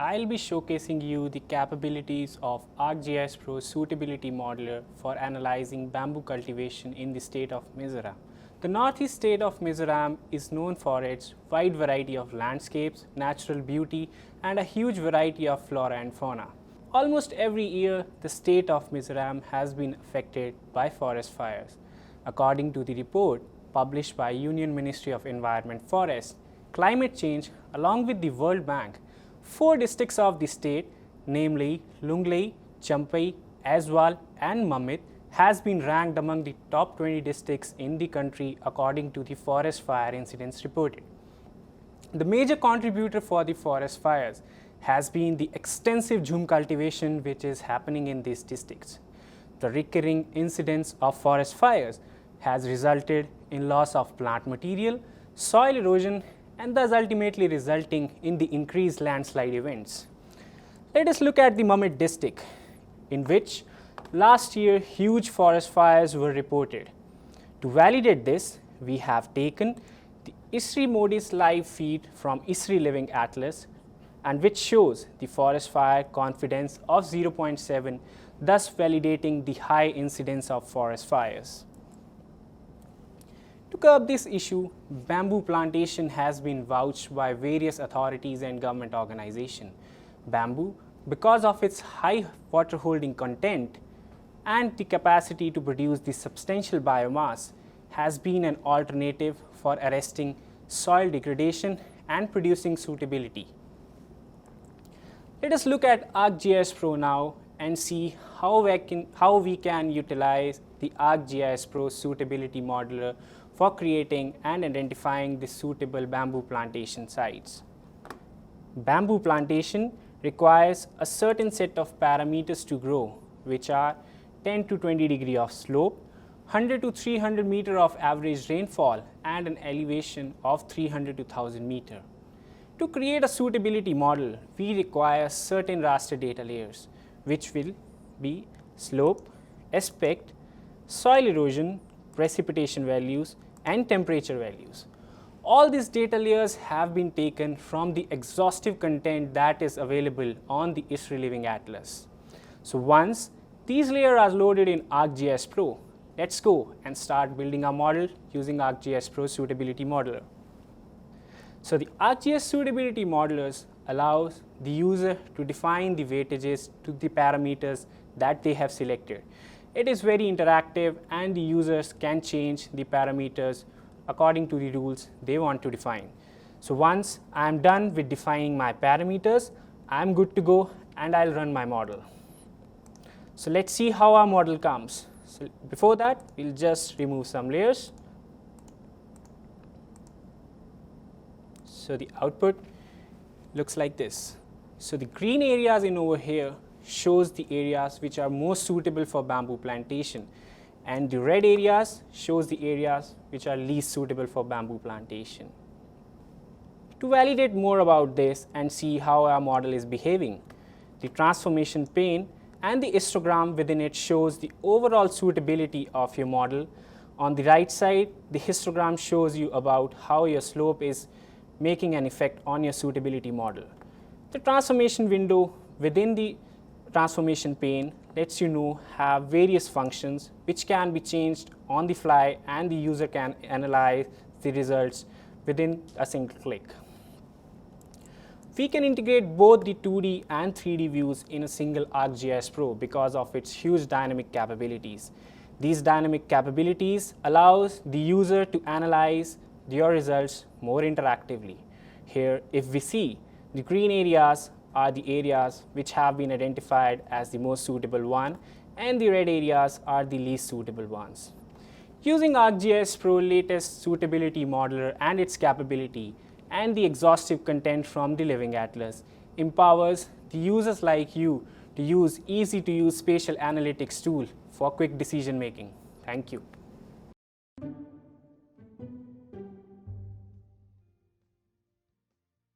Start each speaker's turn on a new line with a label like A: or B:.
A: I'll be showcasing you the capabilities of ArcGIS Pro Suitability Modeler for analyzing bamboo cultivation in the state of Mizoram. The northeast state of Mizoram is known for its wide variety of landscapes, natural beauty, and a huge variety of flora and fauna. Almost every year, the state of Mizoram has been affected by forest fires. According to the report published by Union Ministry of Environment Forest, Climate Change, along with the World Bank, 4 districts of the state, namely Lunglei, Champai, Aizwal and Mamit, has been ranked among the top 20 districts in the country according to the forest fire incidents reported. The major contributor for the forest fires has been the extensive jhum cultivation which is happening in these districts. The recurring incidents of forest fires has resulted in loss of plant material, soil erosion, and thus ultimately resulting in the increased landslide events. Let us look at the Mamit district, in which last year huge forest fires were reported. To validate this, we have taken the ISRI MODIS live feed from ISRI Living Atlas, and which shows the forest fire confidence of 0.7, thus validating the high incidence of forest fires. To curb this issue, bamboo plantation has been vouched by various authorities and government organizations. Bamboo, because of its high water holding content and the capacity to produce the substantial biomass, has been an alternative for arresting soil degradation and producing suitability. Let us look at ArcGIS Pro now and see how we can utilize the ArcGIS Pro Suitability Modeler for creating and identifying the suitable bamboo plantation sites. Bamboo plantation requires a certain set of parameters to grow, which are 10 to 20 degree of slope, 100 to 300 meter of average rainfall, and an elevation of 300 to 1000 meter. To create a suitability model, we require certain raster data layers, which will be slope, aspect, soil erosion, precipitation values, and temperature values. All these data layers have been taken from the exhaustive content that is available on the ISRI Living Atlas. So once these layers are loaded in ArcGIS Pro, let's go and start building our model using ArcGIS Pro Suitability Modeler. So the ArcGIS Suitability Modelers allows the user to define the weightages to the parameters that they have selected. It is very interactive and the users can change the parameters according to the rules they want to define. So once I am done with defining my parameters, I am good to go and I'll run my model. So let's see how our model comes. So before that, we'll just remove some layers. So the output looks like this. So the green areas in over here shows the areas which are most suitable for bamboo plantation, and the red areas shows the areas which are least suitable for bamboo plantation. To validate more about this and see how our model is behaving, the transformation pane and the histogram within it shows the overall suitability of your model. On the right side, the histogram shows you about how your slope is making an effect on your suitability model. The transformation window within the transformation pane lets you know have various functions which can be changed on the fly, and the user can analyze the results within a single click. We can integrate both the 2D and 3D views in a single ArcGIS Pro because of its huge dynamic capabilities. These dynamic capabilities allows the user to analyze your results more interactively. Here, if we see, the green areas are the areas which have been identified as the most suitable one, and the red areas are the least suitable ones. Using ArcGIS Pro latest suitability modeler and its capability and the exhaustive content from the Living Atlas empowers the users like you to use easy to use spatial analytics tool for quick decision making. Thank you.